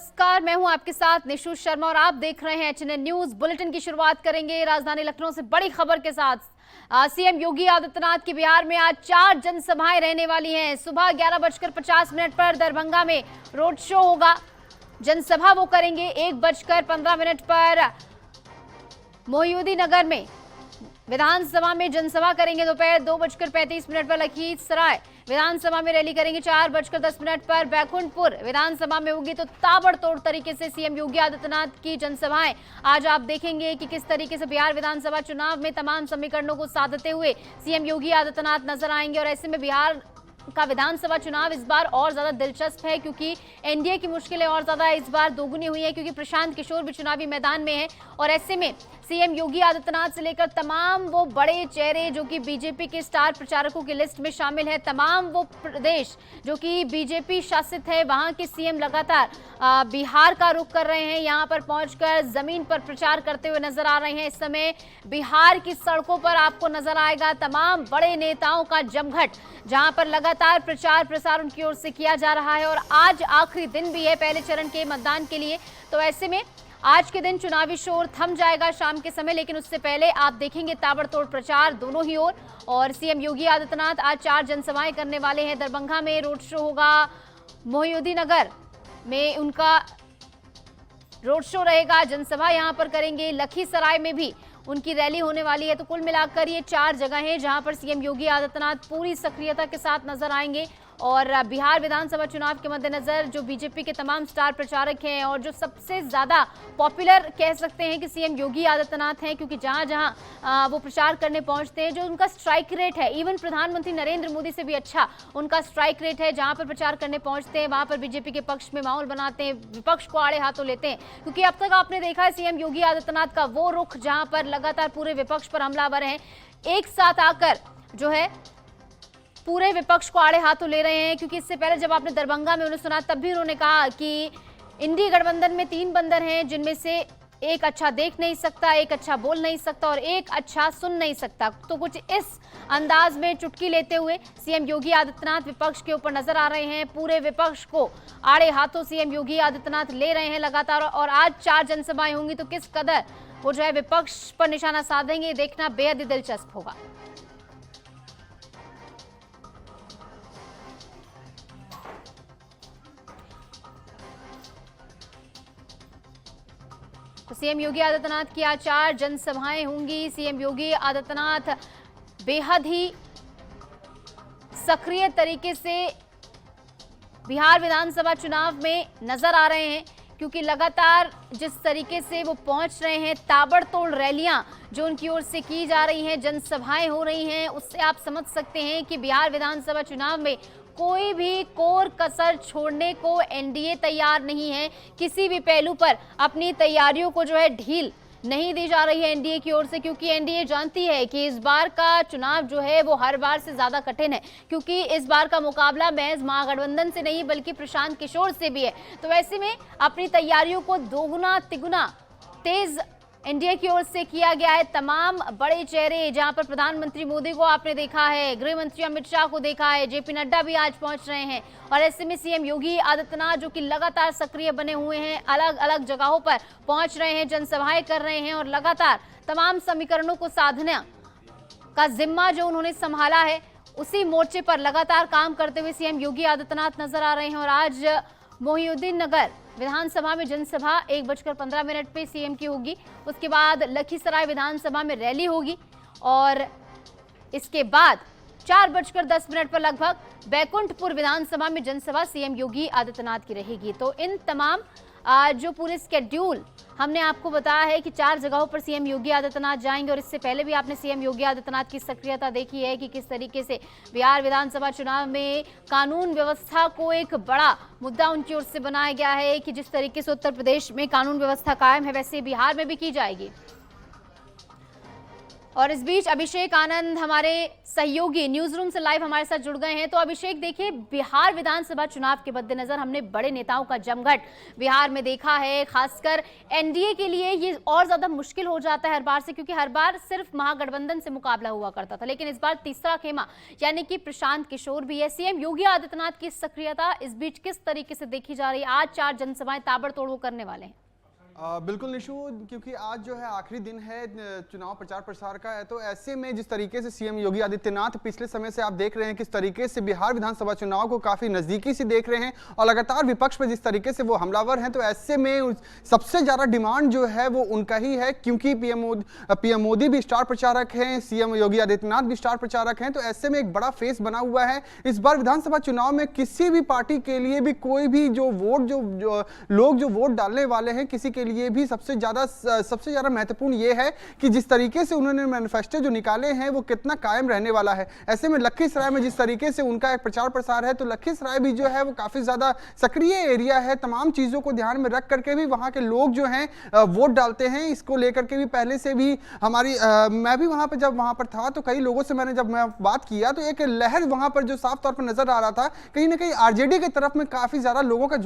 नमस्कार, मैं हूं आपके साथ निशु शर्मा और आप देख रहे हैं एचएनएन न्यूज। बुलेटिन की शुरुआत करेंगे राजधानी लखनऊ से बड़ी खबर के साथ। सीएम योगी आदित्यनाथ की बिहार में आज 4 जनसभाएं रहने वाली हैं। सुबह 11:50 पर दरभंगा में रोड शो होगा। जनसभा वो करेंगे। 1:15 पर मोहिउद्दीननगर में विधानसभा में जनसभा करेंगे। दोपहर 2:35 पर लखीसराय विधानसभा में रैली करेंगे। 4:10 पर बैकुंठपुर विधानसभा में होगी। तो ताबड़तोड़ तरीके से सीएम योगी आदित्यनाथ की जनसभाएं आज आप देखेंगे कि किस तरीके से बिहार विधानसभा चुनाव में तमाम समीकरणों को साधते हुए सीएम योगी आदित्यनाथ नजर आएंगे। और ऐसे में बिहार का विधानसभा चुनाव इस बार और ज्यादा दिलचस्प है, क्योंकि एनडीए की मुश्किलें और ज्यादा इस बार दोगुनी हुई है, क्योंकि प्रशांत किशोर भी चुनावी मैदान में है। और ऐसे में सीएम योगी आदित्यनाथ से लेकर तमाम वो बड़े चेहरे जो कि बीजेपी के स्टार प्रचारकों की लिस्ट में शामिल है, तमाम वो प्रदेश जो कि बीजेपी शासित है, वहां के सीएम लगातार बिहार का रुख कर रहे हैं। यहां पर पहुंचकर जमीन पर प्रचार करते हुए नजर आ रहे हैं। इस समय बिहार की सड़कों पर आपको नजर आएगा तमाम बड़े नेताओं का जमघट, जहां पर लगातार प्रचार प्रसार उनकी ओर से किया जा रहा है। और आज आखिरी दिन भी है पहले चरण के मतदान के लिए। तो ऐसे में आज के दिन चुनावी शोर थम जाएगा शाम के समय, लेकिन उससे पहले आप देखेंगे ताबड़तोड़ प्रचार दोनों ही ओर। और सीएम योगी आदित्यनाथ आज 4 जनसभाएं करने वाले हैं। दरभंगा में रोड शो होगा, मोहिउद्दीननगर में उनका रोड शो रहेगा, जनसभा यहां पर करेंगे। लखीसराय में भी उनकी रैली होने वाली है। तो कुल मिलाकर ये 4 जगह हैं जहां पर सीएम योगी आदित्यनाथ पूरी सक्रियता के साथ नजर आएंगे। और बिहार विधानसभा चुनाव के मद्देनजर जो बीजेपी के तमाम स्टार प्रचारक हैं और जो सबसे ज्यादा पॉपुलर कह सकते हैं कि सीएम योगी आदित्यनाथ हैं, क्योंकि जहां जहां वो प्रचार करने पहुंचते हैं, जो उनका स्ट्राइक रेट है, इवन प्रधानमंत्री नरेंद्र मोदी से भी अच्छा उनका स्ट्राइक रेट है। जहां पर प्रचार करने पहुंचते हैं वहां पर बीजेपी के पक्ष में माहौल बनाते हैं, विपक्ष को आड़े हाथों लेते हैं। क्योंकि अब तक आपने देखा है सीएम योगी आदित्यनाथ का वो रुख जहां पर लगातार पूरे विपक्ष पर हमलावर हैं, एक साथ आकर जो है पूरे विपक्ष को आड़े हाथों ले रहे हैं। क्योंकि इससे पहले जब आपने दरभंगा में उन्हें सुना, तब भी उन्होंने कहा कि इंडी गठबंधन में 3 बंदर हैं, जिनमें से एक अच्छा देख नहीं सकता, एक अच्छा बोल नहीं सकता और एक अच्छा सुन नहीं सकता। तो कुछ इस अंदाज में चुटकी लेते हुए सीएम योगी आदित्यनाथ विपक्ष के ऊपर नजर आ रहे हैं। पूरे विपक्ष को आड़े हाथों सीएम योगी आदित्यनाथ ले रहे हैं लगातार। और आज 4 जनसभाएं होंगी, तो किस कदर वो जो है विपक्ष पर निशाना साधेंगे, देखना बेहद ही दिलचस्प होगा। तो सीएम योगी आदित्यनाथ की आज 4 जनसभाएं होंगी। सीएम योगी आदित्यनाथ बेहद ही सक्रिय तरीके से बिहार विधानसभा चुनाव में नजर आ रहे हैं, क्योंकि लगातार जिस तरीके से वो पहुंच रहे हैं, ताबड़तोड़ रैलियां जो उनकी ओर से की जा रही हैं, जनसभाएं हो रही हैं, उससे आप समझ सकते हैं कि बिहार विधानसभा चुनाव में कोई भी कोर कसर छोड़ने को एनडीए तैयार नहीं है। किसी भी पहलू पर अपनी तैयारियों को जो है ढील नहीं दी जा रही है एनडीए की ओर से, क्योंकि एनडीए जानती है कि इस बार का चुनाव जो है वो हर बार से ज्यादा कठिन है, क्योंकि इस बार का मुकाबला महज महागठबंधन से नहीं बल्कि प्रशांत किशोर से भी है। तो ऐसे में अपनी तैयारियों को दोगुना तिगुना तेज एनडीए की ओर से किया गया है। तमाम बड़े चेहरे, जहां पर प्रधानमंत्री मोदी को आपने देखा है, गृह मंत्री अमित शाह को देखा है, जेपी नड्डा भी आज पहुंच रहे हैं। और ऐसे में सीएम योगी आदित्यनाथ जो कि लगातार सक्रिय बने हुए हैं, अलग अलग जगहों पर पहुंच रहे हैं, जनसभाएं कर रहे हैं और लगातार तमाम समीकरणों को साधने का जिम्मा जो उन्होंने संभाला है, उसी मोर्चे पर लगातार काम करते हुए सीएम योगी आदित्यनाथ नजर आ रहे हैं। और आज मोहिउद्दीननगर विधानसभा में जनसभा 1:15 पे सीएम की होगी। उसके बाद लखीसराय विधानसभा में रैली होगी और इसके बाद 4:10 पर लगभग बैकुंठपुर विधानसभा में जनसभा सीएम योगी आदित्यनाथ की रहेगी। तो इन तमाम जो पूरे स्केड्यूल हमने आपको बताया है कि 4 जगहों पर सीएम योगी आदित्यनाथ जाएंगे। और इससे पहले भी आपने सीएम योगी आदित्यनाथ की सक्रियता देखी है कि किस तरीके से बिहार विधानसभा चुनाव में कानून व्यवस्था को एक बड़ा मुद्दा उनकी ओर से बनाया गया है कि जिस तरीके से उत्तर प्रदेश में कानून व्यवस्था कायम है, वैसे बिहार में भी की जाएगी। और इस बीच अभिषेक आनंद हमारे सहयोगी न्यूज रूम से लाइव हमारे साथ जुड़ गए हैं। तो अभिषेक, देखिए, बिहार विधानसभा चुनाव के मद्देनजर हमने बड़े नेताओं का जमघट बिहार में देखा है। खासकर एनडीए के लिए ये और ज्यादा मुश्किल हो जाता है हर बार से, क्योंकि हर बार सिर्फ महागठबंधन से मुकाबला हुआ करता था, लेकिन इस बार तीसरा खेमा यानी कि प्रशांत किशोर भी है। सीएम योगी आदित्यनाथ की सक्रियता इस बीच किस तरीके से देखी जा रही है? आज 4 जनसभाएं ताबड़तोड़ वो करने वाले हैं। बिल्कुल निशु, क्योंकि आज जो है आखिरी दिन है चुनाव प्रचार प्रसार का है, तो ऐसे में जिस तरीके से सीएम योगी आदित्यनाथ पिछले समय से आप देख रहे हैं किस तरीके से बिहार विधानसभा चुनाव को काफी नजदीकी से देख रहे हैं और लगातार विपक्ष पर जिस तरीके से वो हमलावर हैं, तो ऐसे में सबसे ज्यादा डिमांड जो है वो उनका ही है, क्योंकि पीएम मोदी भी स्टार प्रचारक हैं, सीएम योगी आदित्यनाथ भी स्टार प्रचारक हैं। तो ऐसे में एक बड़ा फेस बना हुआ है इस बार विधानसभा चुनाव में। किसी भी पार्टी के लिए भी कोई भी जो वोट जो लोग जो वोट डालने वाले हैं, किसी के लिए भी सबसे ज्यादा महत्वपूर्ण ये है कि जिस तरीके से उन्होंने मैनिफेस्टो जो निकाले हैं वो कितना कायम रहने वाला है। ऐसे में लखीसराय में जिस तरीके से उनका एक प्रचार प्रसार है, तो लखीसराय भी जो है वो काफी ज्यादा सक्रिय एरिया है। तमाम चीजों को ध्यान में रख करके भी वहां के लोग जो हैं वोट डालते हैं। इसको लेकर के भी पहले से भी हमारी मैं भी वहां पर जब वहां पर था तो कई लोगों से मैं बात किया तो एक लहर वहां पर जो साफ तौर पर नजर आ रहा था, कहीं ना कहीं आरजेडी की तरफ में काफी ज्यादा लोगों का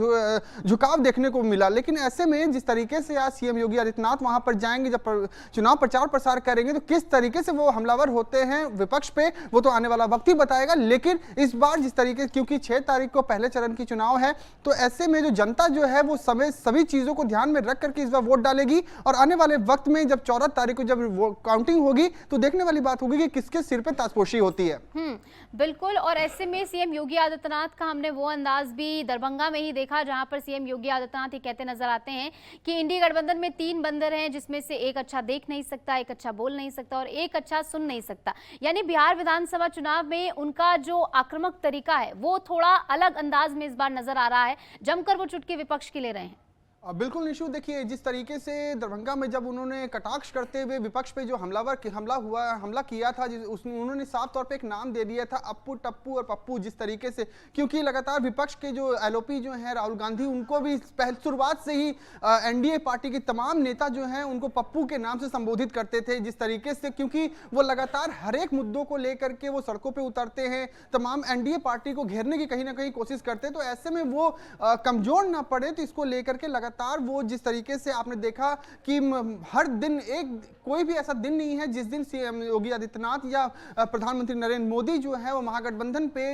झुकाव देखने को मिला। लेकिन ऐसे में जिस तरीके से आज सीएम योगी आदित्यनाथ वहां पर जाएंगे, जब चुनाव प्रचार प्रसार करेंगे, तो किस तरीके से वो हमलावर होते हैं विपक्ष पे वो तो आने वाला वक्त ही बताएगा। लेकिन इस बार जिस तरीके, क्योंकि 6 तारीख को पहले चरण की चुनाव है, तो ऐसे में जो जनता जो है वो सभी चीजों को ध्यान में रख करके इस बार वोट डालेगी और आने वाले वक्त में जब 14 तारीख को जब काउंटिंग होगी तो देखने वाली बात होगी कि किसके सिर पे ताजपोशी होती है। बिल्कुल। और ऐसे में सीएम योगी आदित्यनाथ का हमने वो अंदाज भी दरभंगा में ही देखा, जहां पर सीएम योगी आदित्यनाथ ये कहते नजर आते हैं कि इंडिया गठबंधन में 3 बंदर हैं, जिसमें से एक अच्छा देख नहीं सकता, एक अच्छा बोल नहीं सकता और एक अच्छा सुन नहीं सकता। यानी बिहार विधानसभा चुनाव में उनका जो आक्रामक तरीका है वो थोड़ा अलग अंदाज में इस बार नजर आ रहा है। जमकर वो चुटकी विपक्ष की ले रहे हैं। बिल्कुल निशु, देखिए जिस तरीके से दरभंगा में जब उन्होंने कटाक्ष करते हुए विपक्ष पे जो हमला किया था, उन्होंने साफ तौर पे एक नाम दे दिया था अप्पू, टप्पू और पप्पू। जिस तरीके से, क्योंकि लगातार विपक्ष के जो एलओपी जो है राहुल गांधी, उनको भी शुरुआत से ही एनडीए पार्टी के तमाम नेता जो हैं उनको पप्पू के नाम से संबोधित करते थे। जिस तरीके से, क्योंकि वो लगातार हर एक मुद्दों को लेकर के वो सड़कों पर उतरते हैं, तमाम एनडीए पार्टी को घेरने की कहीं ना कहीं कोशिश करते हैं। तो ऐसे में वो कमजोर ना पड़े, तो इसको लेकर के लगातार वो जिस तरीके से आपने देखा कि हर दिन कोई भी ऐसा दिन नहीं है जिस दिन सीएम योगी आदित्यनाथ या प्रधानमंत्री नरेंद्र मोदी जो है वो महागठबंधन पे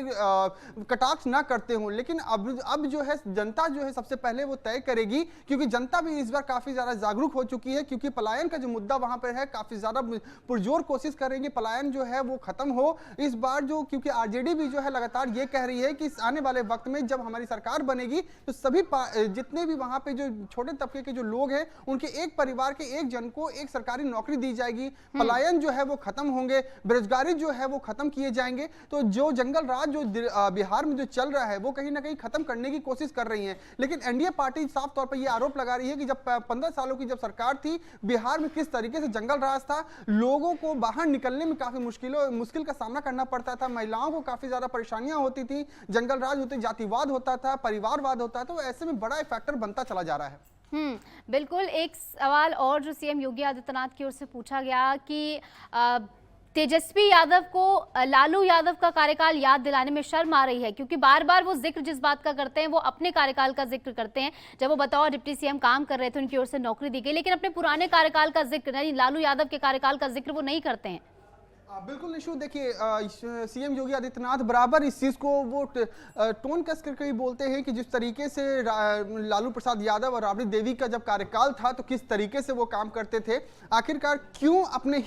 कटाक्ष ना करते हों। लेकिन अब जो है जनता जो है सबसे पहले वो तय करेगी, क्योंकि जनता भी इस बार काफी ज्यादा जागरूक हो चुकी है, क्योंकि पलायन का जो मुद्दा वहां पर है काफी ज्यादा पुरजोर कोशिश करेंगे पलायन जो है वो खत्म हो इस बार। जो क्योंकि आरजेडी भी जो है लगातार ये कह रही है कि आने वाले वक्त में जब हमारी सरकार बनेगी तो सभी जितने भी वहां पे जो छोटे तबके के जो लोग हैं उनके एक परिवार के एक जन को एक सरकारी नौकरी दी जाएगी, पलायन जो है वो खत्म होंगे, बेरोजगारी जो है वो खत्म किए जाएंगे। तो जो जंगल राज जो बिहार में जो चल रहा है वो कहीं ना कहीं खत्म करने की कोशिश कर रही है। लेकिन एनडीए पार्टी साफ तौर पर यह आरोप लगा रही है कि जब 15 सालों की जब सरकार थी बिहार में किस तरीके से जंगल राज था, लोगों को बाहर निकलने में काफी मुश्किल का सामना करना पड़ता था, महिलाओं को काफी ज्यादा परेशानियां होती थी, जंगल राज होते, जातिवाद होता था, परिवारवाद होता था। तो ऐसे में बड़ा फैक्टर बनता चला जा रहा है। बिल्कुल। एक सवाल और जो सीएम योगी आदित्यनाथ की ओर से पूछा गया कि तेजस्वी यादव को लालू यादव का कार्यकाल याद दिलाने में शर्म आ रही है, क्योंकि बार बार वो जिक्र जिस बात का करते हैं वो अपने कार्यकाल का जिक्र करते हैं। जब वो बतौर डिप्टी सीएम काम कर रहे थे उनकी ओर से नौकरी दी गई, लेकिन अपने पुराने कार्यकाल का जिक्र, यानी लालू यादव के कार्यकाल का जिक्र वो नहीं करते हैं। बिल्कुल निशु, देखिए सीएम योगी आदित्यनाथ बराबर इस चीज को वो टोन कस करके ही बोलते हैं कि जिस तरीके से लालू प्रसाद यादव और राबड़ी देवी का जब कार्यकाल था तो किस तरीके से वो काम करते थे। आखिरकार क्यों अपने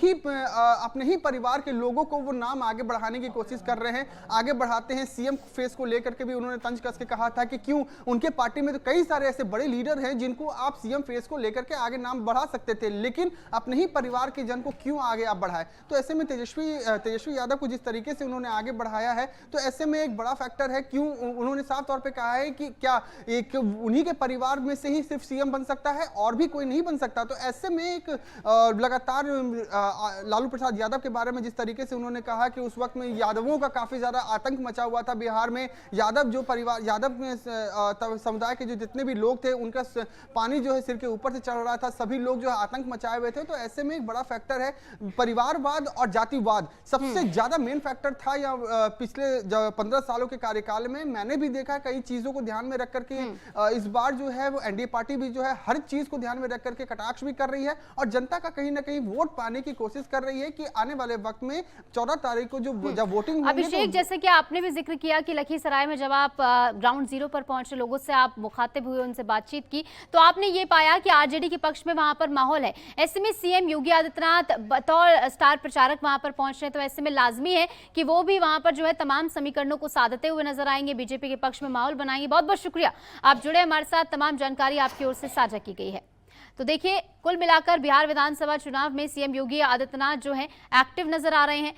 ही परिवार के लोगों को वो नाम आगे बढ़ाने की कोशिश कर रहे हैं, आगे बढ़ाते हैं। सीएम फेस को लेकर के भी उन्होंने तंज कस के कहा था कि क्यों उनके पार्टी में तो कई सारे ऐसे बड़े लीडर हैं जिनको आप सीएम फेस को लेकर के आगे नाम बढ़ा सकते थे, लेकिन अपने ही परिवार के जन को क्यों आगे आप बढ़ाए। तो ऐसे में तेजस्वी तेजस्वी यादव को जिस तरीके से उन्होंने आगे बढ़ाया है, तो ऐसे में एक बड़ा फैक्टर है। क्यों उन्होंने साफ तौर पे कहा है कि क्या एक उन्हीं के परिवार में से ही सिर्फ सीएम बन सकता है और भी कोई नहीं बन सकता। तो ऐसे में एक लगातार लालू प्रसाद यादव के बारे में जिस तरीके से उन्होंने कहा कि उस वक्त में यादवों का काफी ज्यादा आतंक मचा हुआ था बिहार में, यादव जो परिवार, यादव समुदाय के जो जितने भी लोग थे उनका पानी जो है सिर के ऊपर से चढ़ रहा था, सभी लोग जो है आतंक मचाए हुए थे। तो ऐसे में एक बड़ा फैक्टर है परिवारवाद और जातिवाद, सबसे ज्यादा मेन फैक्टर था। या पिछले 15 सालों के कार्यकाल में मैंने भी देखा कई चीजों को ध्यान में रख करके इस बार जो है वो एनडीए पार्टी भी जो है हर चीज को ध्यान में रख करके कटाक्ष भी कर रही है और जनता का कहीं ना कहीं वोट पाने की कोशिश कर रही है कि आने वाले वक्त में 14 तारीख को जो जब वोटिंग होगी। अभिषेक, जैसे कि आपने भी जिक्र किया कि लखीसराय में जब आप ग्राउंड जीरो पर पहुंचे, लोगों से आप मुखातिब हुए, उनसे बातचीत की, तो आपने ये पाया कि आरजेडी के पक्ष में वहां पर माहौल है। ऐसे में सीएम योगी आदित्यनाथ बतौर स्टार प्रचारक वहां पर पहुंच रहे हैं, तो ऐसे में लाजमी है कि वो भी वहां पर जो है तमाम समीकरणों को साधते हुए नजर आएंगे, बीजेपी के पक्ष में माहौल बनाएंगे। बहुत बहुत शुक्रिया, आप जुड़े हमारे साथ, तमाम जानकारी आपकी ओर से साझा की गई है। तो देखिए, कुल मिलाकर बिहार विधानसभा चुनाव में सीएम योगी आदित्यनाथ जो है एक्टिव नजर आ रहे हैं।